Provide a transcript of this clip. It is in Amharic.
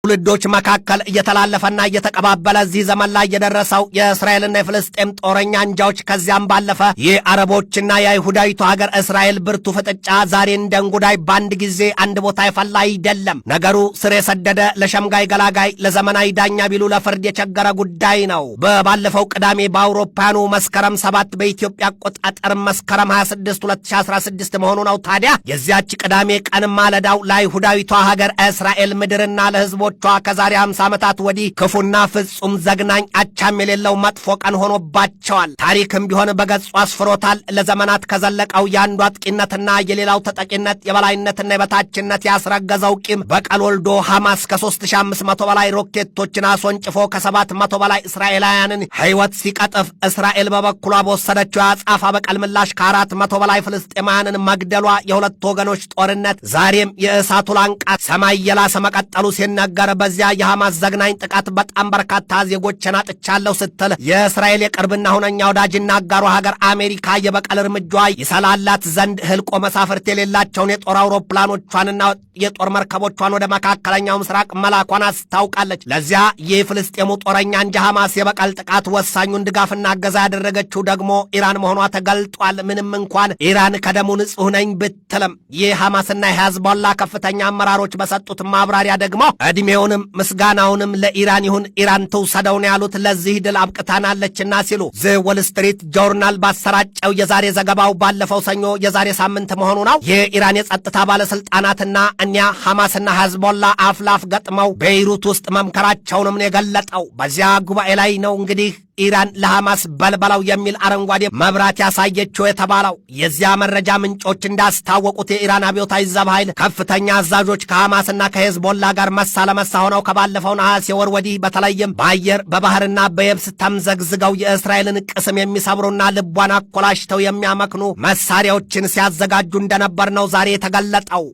ትውልዶች መካከል እየተላለፈና እየተቀባበለ እዚህ ዘመን ላይ የደረሰው የእስራኤልና የፍልስጤም ጦረኛ አንጃዎች ከዚያም ባለፈ የአረቦችና የአይሁዳዊቱ ሀገር እስራኤል ብርቱ ፍጥጫ ዛሬ እንደ እንጉዳይ በአንድ ጊዜ አንድ ቦታ የፈላ አይደለም። ነገሩ ስር የሰደደ ለሸምጋይ ገላጋይ ለዘመናዊ ዳኛ ቢሉ ለፍርድ የቸገረ ጉዳይ ነው። በባለፈው ቅዳሜ በአውሮፓውያኑ መስከረም 7 በኢትዮጵያ አቆጣጠር መስከረም 26 2016 መሆኑ ነው። ታዲያ የዚያች ቅዳሜ ቀን ማለዳው ለአይሁዳዊቷ ሀገር እስራኤል ምድርና ለህዝቦ ከዛሬ 50 ዓመታት ወዲህ ክፉና ፍጹም ዘግናኝ አቻም የሌለው መጥፎ ቀን ሆኖባቸዋል። ታሪክም ቢሆን በገጹ አስፍሮታል። ለዘመናት ከዘለቀው የአንዱ አጥቂነትና የሌላው ተጠቂነት የበላይነትና የበታችነት ያስረገዘው ቂም በቀል ወልዶ ሐማስ ከ3500 በላይ ሮኬቶችን አስወንጭፎ ከ700 በላይ እስራኤላውያንን ሕይወት ሲቀጥፍ፣ እስራኤል በበኩሏ በወሰደችው የአጻፋ በቀል ምላሽ ከ400 በላይ ፍልስጤማውያንን መግደሏ የሁለት ወገኖች ጦርነት ዛሬም የእሳቱ ላንቃ ሰማይ የላሰ መቀጠሉ ሲነገር በዚያ የሐማስ ዘግናኝ ጥቃት በጣም በርካታ ዜጎችን አጥቻለሁ ስትል የእስራኤል የቅርብና ሁነኛ ወዳጅና አጋሯ ሀገር አሜሪካ የበቀል እርምጃ ይሰላላት ዘንድ ህልቆ መሳፍርት የሌላቸውን የጦር አውሮፕላኖቿንና የጦር መርከቦቿን ወደ መካከለኛው ምስራቅ መላኳን አስታውቃለች። ለዚያ የፍልስጤሙ ጦረኛ እንጂ ሐማስ የበቀል ጥቃት ወሳኙን ድጋፍና እገዛ ያደረገችው ደግሞ ኢራን መሆኗ ተገልጧል። ምንም እንኳን ኢራን ከደሙ ንጹህ ነኝ ብትልም የሐማስና የሂዝቦላ ከፍተኛ አመራሮች በሰጡት ማብራሪያ ደግሞ ዕድሜውንም ምስጋናውንም ለኢራን ይሁን ኢራን ትውሰደውን ያሉት ለዚህ ድል አብቅታናለችና ሲሉ ዘ ዎል ስትሪት ጆርናል ባሰራጨው የዛሬ ዘገባው ባለፈው ሰኞ የዛሬ ሳምንት መሆኑ ነው የኢራን የጸጥታ ባለስልጣናትና እኒያ ሐማስና ሂዝቦላ አፍላፍ ገጥመው ቤይሩት ውስጥ መምከራቸውንም የገለጠው። በዚያ ጉባኤ ላይ ነው እንግዲህ ኢራን ለሐማስ በልበላው የሚል አረንጓዴ መብራት ያሳየችው የተባለው። የዚያ መረጃ ምንጮች እንዳስታወቁት የኢራን አብዮታዊ ዘብ ኃይል ከፍተኛ አዛዦች ከሐማስና ከሂዝቦላ ጋር መሳ ለመሳ ሆነው ከባለፈው ነሐሴ ወር ወዲህ በተለይም በአየር በባህርና በየብስ ተምዘግዝገው የእስራኤልን ቅስም የሚሰብሩና ልቧን አኮላሽተው የሚያመክኑ መሳሪያዎችን ሲያዘጋጁ እንደነበር ነው ዛሬ የተገለጠው።